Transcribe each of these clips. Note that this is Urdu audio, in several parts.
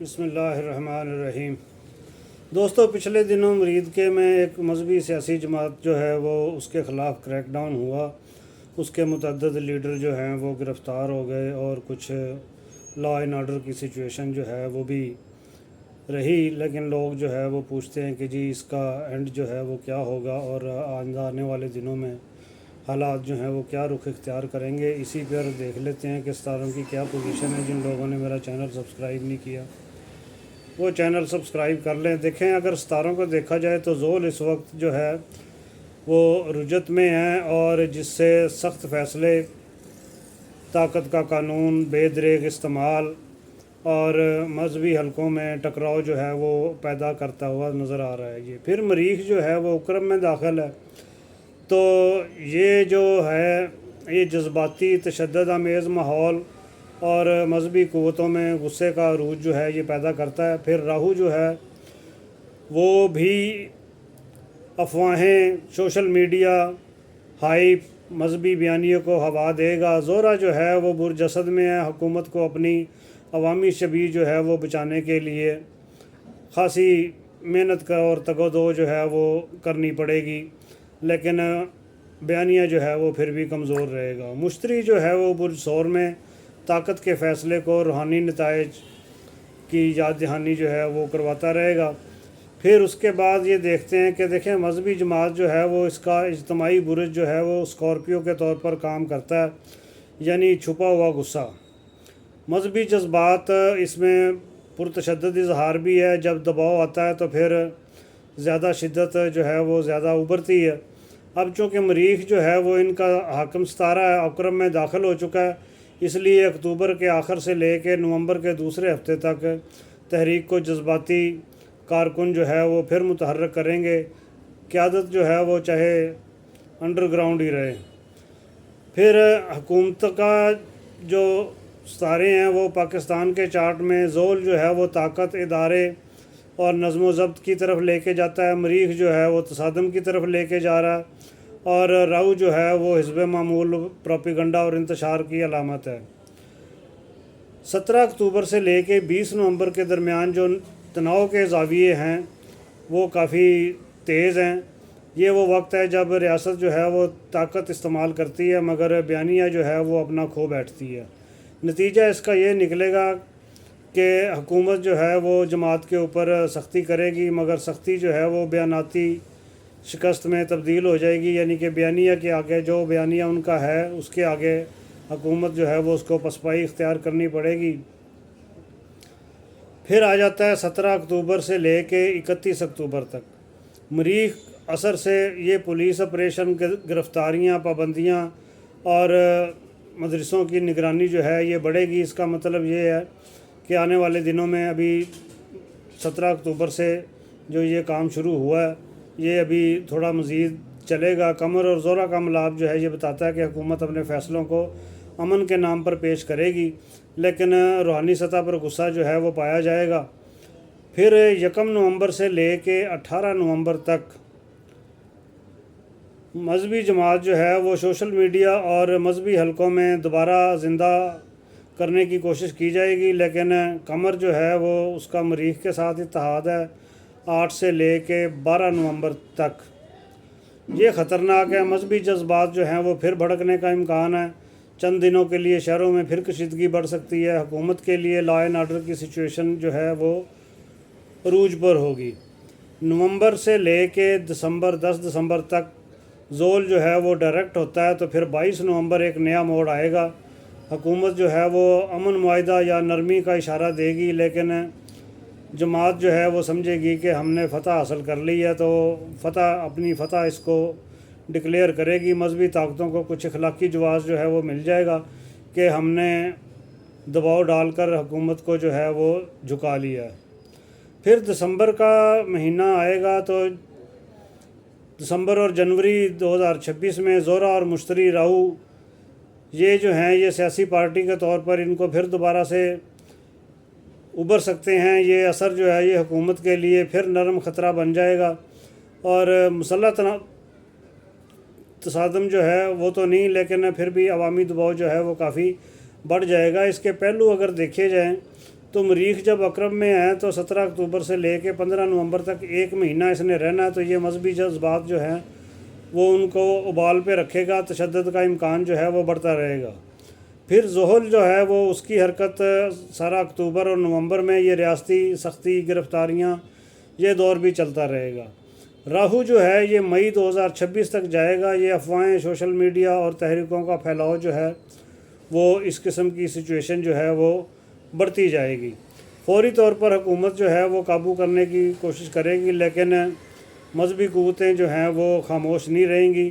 بسم اللہ الرحمن الرحیم۔ دوستو، پچھلے دنوں مرید کے میں ایک مذہبی سیاسی جماعت جو ہے وہ اس کے خلاف کریک ڈاؤن ہوا۔ اس کے متعدد لیڈر جو ہیں وہ گرفتار ہو گئے اور کچھ لا اینڈ آرڈر کی سچویشن جو ہے وہ بھی رہی، لیکن لوگ جو ہے وہ پوچھتے ہیں کہ جی اس کا اینڈ جو ہے وہ کیا ہوگا اور آنے والے دنوں میں حالات جو ہیں وہ کیا رخ اختیار کریں گے۔ اسی پر دیکھ لیتے ہیں کہ ستاروں کی کیا پوزیشن ہے۔ جن لوگوں نے میرا چینل سبسکرائب نہیں کیا وہ چینل سبسکرائب کر لیں۔ دیکھیں، اگر ستاروں کو دیکھا جائے تو زول اس وقت جو ہے وہ رجت میں ہیں، اور جس سے سخت فیصلے، طاقت کا قانون، بے دریغ استعمال اور مذہبی حلقوں میں ٹکراؤ جو ہے وہ پیدا کرتا ہوا نظر آ رہا ہے۔ یہ پھر مریخ جو ہے وہ اکرم میں داخل ہے، تو یہ جو ہے یہ جذباتی تشدد آمیز ماحول اور مذہبی قوتوں میں غصے کا عروج جو ہے یہ پیدا کرتا ہے۔ پھر راہو جو ہے وہ بھی افواہیں، سوشل میڈیا، ہائپ، مذہبی بیانیوں کو ہوا دے گا۔ زورا جو ہے وہ برجسد میں ہے۔ حکومت کو اپنی عوامی شبیہ جو ہے وہ بچانے کے لیے خاصی محنت کا اور تگ و دو جو ہے وہ کرنی پڑے گی، لیکن بیانیہ جو ہے وہ پھر بھی کمزور رہے گا۔ مشتری جو ہے وہ برج ثور میں طاقت کے فیصلے کو روحانی نتائج کی یاد دہانی جو ہے وہ کرواتا رہے گا۔ پھر اس کے بعد یہ دیکھتے ہیں کہ دیکھیں مذہبی جماعت جو ہے وہ اس کا اجتماعی برج جو ہے وہ اسکارپیو کے طور پر کام کرتا ہے، یعنی چھپا ہوا غصہ۔ مذہبی جذبات اس میں پرتشدد اظہار بھی ہے۔ جب دباؤ آتا ہے تو پھر زیادہ شدت جو ہے وہ زیادہ ابھرتی ہے۔ اب چونکہ مریخ جو ہے وہ ان کا حاکم ستارہ ہے، اکرم میں داخل ہو چکا ہے، اس لیے اکتوبر کے آخر سے لے کے نومبر کے دوسرے ہفتے تک تحریک کو جذباتی کارکن جو ہے وہ پھر متحرک کریں گے۔ قیادت جو ہے وہ چاہے انڈر گراؤنڈ ہی رہے۔ پھر حکومت کا جو ستارے ہیں وہ پاکستان کے چارٹ میں زول جو ہے وہ طاقت، ادارے اور نظم و ضبط کی طرف لے کے جاتا ہے۔ مریخ جو ہے وہ تصادم کی طرف لے کے جا رہا ہے، اور راہو جو ہے وہ حزب معمول، پروپیگنڈا اور انتشار کی علامت ہے۔ 17 اکتوبر سے لے کے 20 نومبر کے درمیان جو تناؤ کے زاویے ہیں وہ کافی تیز ہیں۔ یہ وہ وقت ہے جب ریاست جو ہے وہ طاقت استعمال کرتی ہے، مگر بیانیہ جو ہے وہ اپنا کھو بیٹھتی ہے۔ نتیجہ اس کا یہ نکلے گا کہ حکومت جو ہے وہ جماعت کے اوپر سختی کرے گی، مگر سختی جو ہے وہ بیاناتی شکست میں تبدیل ہو جائے گی، یعنی کہ بیانیہ کے آگے، جو بیانیہ ان کا ہے اس کے آگے حکومت جو ہے وہ اس کو پسپائی اختیار کرنی پڑے گی۔ پھر آ جاتا ہے 17 اکتوبر سے لے کے 31 اکتوبر تک۔ مریخ اثر سے یہ پولیس آپریشن، گرفتاریاں، پابندیاں اور مدرسوں کی نگرانی جو ہے یہ بڑھے گی۔ اس کا مطلب یہ ہے کہ آنے والے دنوں میں ابھی 17 اکتوبر سے جو یہ کام شروع ہوا ہے یہ ابھی تھوڑا مزید چلے گا۔ قمر اور زہرہ کا ملاپ جو ہے یہ بتاتا ہے کہ حکومت اپنے فیصلوں کو امن کے نام پر پیش کرے گی، لیکن روحانی سطح پر غصہ جو ہے وہ پایا جائے گا۔ پھر 1 نومبر سے لے کے 18 نومبر تک مذہبی جماعت جو ہے وہ سوشل میڈیا اور مذہبی حلقوں میں دوبارہ زندہ کرنے کی کوشش کی جائے گی، لیکن قمر جو ہے وہ اس کا مریخ کے ساتھ اتحاد ہے 8 سے لے کے 12 نومبر تک۔ یہ خطرناک ہے۔ مذہبی جذبات جو ہیں وہ پھر بھڑکنے کا امکان ہے۔ چند دنوں کے لیے شہروں میں پھر کشیدگی بڑھ سکتی ہے۔ حکومت کے لیے لا اینڈ آرڈر کی سچویشن جو ہے وہ عروج پر ہوگی۔ نومبر سے لے کے 10 دسمبر تک زول جو ہے وہ ڈائریکٹ ہوتا ہے، تو پھر 22 نومبر ایک نیا موڑ آئے گا۔ حکومت جو ہے وہ امن معاہدہ یا نرمی کا اشارہ دے گی، لیکن جماعت جو ہے وہ سمجھے گی کہ ہم نے فتح حاصل کر لی ہے، تو اپنی فتح اس کو ڈکلیئر کرے گی۔ مذہبی طاقتوں کو کچھ اخلاقی جواز جو ہے وہ مل جائے گا کہ ہم نے دباؤ ڈال کر حکومت کو جو ہے وہ جھکا لیا ہے۔ پھر دسمبر کا مہینہ آئے گا، تو دسمبر اور جنوری 2026 میں زہرہ اور مشتری راہو یہ جو ہیں یہ سیاسی پارٹی کے طور پر ان کو پھر دوبارہ سے ابھر سکتے ہیں۔ یہ اثر جو ہے یہ حکومت کے لیے پھر نرم خطرہ بن جائے گا، اور مسلح تصادم جو ہے وہ تو نہیں، لیکن پھر بھی عوامی دباؤ جو ہے وہ کافی بڑھ جائے گا۔ اس کے پہلو اگر دیکھے جائیں تو مریخ جب عقرب میں ہے تو 17 اکتوبر سے لے کے 15 نومبر تک 1 مہینہ اس نے رہنا ہے، تو یہ مذہبی جذبات جو ہیں وہ ان کو ابال پہ رکھے گا، تشدد کا امکان جو ہے وہ بڑھتا رہے گا۔ پھر زحل جو ہے وہ اس کی حرکت سارا اکتوبر اور نومبر میں، یہ ریاستی سختی، گرفتاریاں، یہ دور بھی چلتا رہے گا۔ راہو جو ہے یہ مئی 2026 تک جائے گا۔ یہ افواہیں، سوشل میڈیا اور تحریکوں کا پھیلاؤ جو ہے وہ اس قسم کی سچویشن جو ہے وہ بڑھتی جائے گی۔ فوری طور پر حکومت جو ہے وہ قابو کرنے کی کوشش کرے گی، لیکن مذہبی قوتیں جو ہیں وہ خاموش نہیں رہیں گی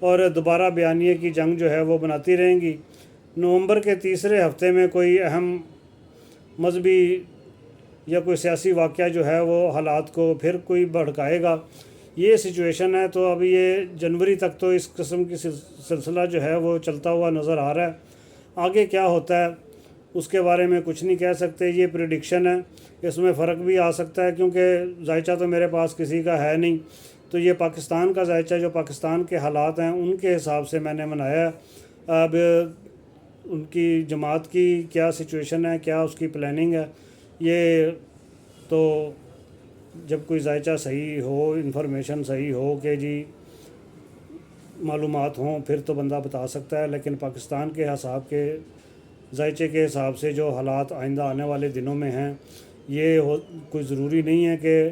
اور دوبارہ بیانیے کی جنگ جو ہے وہ بناتی رہیں گی۔ نومبر کے تیسرے ہفتے میں کوئی اہم مذہبی یا کوئی سیاسی واقعہ جو ہے وہ حالات کو پھر کوئی بھڑکائے گا۔ یہ سچویشن ہے، تو ابھی یہ جنوری تک تو اس قسم کی سلسلہ جو ہے وہ چلتا ہوا نظر آ رہا ہے۔ آگے کیا ہوتا ہے اس کے بارے میں کچھ نہیں کہہ سکتے، یہ پریڈکشن ہے، اس میں فرق بھی آ سکتا ہے، کیونکہ ذائچہ تو میرے پاس کسی کا ہے نہیں، تو یہ پاکستان کا ذائچہ جو پاکستان کے حالات ہیں ان کے حساب سے میں نے بنایا ہے۔ اب ان کی جماعت کی کیا سچویشن ہے، کیا اس کی پلاننگ ہے، یہ تو جب کوئی ذائچہ صحیح ہو، انفارمیشن صحیح ہو کہ جی معلومات ہوں، پھر تو بندہ بتا سکتا ہے۔ لیکن پاکستان کے حساب کے ذائچے کے حساب سے جو حالات آئندہ آنے والے دنوں میں ہیں، یہ کوئی ضروری نہیں ہے کہ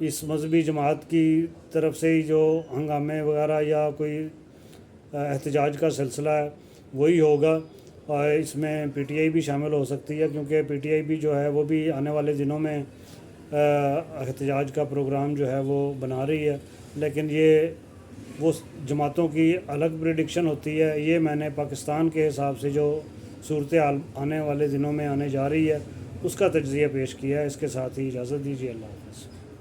اس مذہبی جماعت کی طرف سے ہی جو ہنگامے وغیرہ یا کوئی احتجاج کا سلسلہ ہے وہی ہوگا، اور اس میں پی ٹی آئی بھی شامل ہو سکتی ہے، کیونکہ پی ٹی آئی بھی جو ہے وہ بھی آنے والے دنوں میں احتجاج کا پروگرام جو ہے وہ بنا رہی ہے۔ لیکن یہ وہ جماعتوں کی الگ پریڈکشن ہوتی ہے، یہ میں نے پاکستان کے حساب سے جو صورتحال آنے والے دنوں میں آنے جا رہی ہے اس کا تجزیہ پیش کیا ہے۔ اس کے ساتھ ہی اجازت دیجیے، اللہ حافظ۔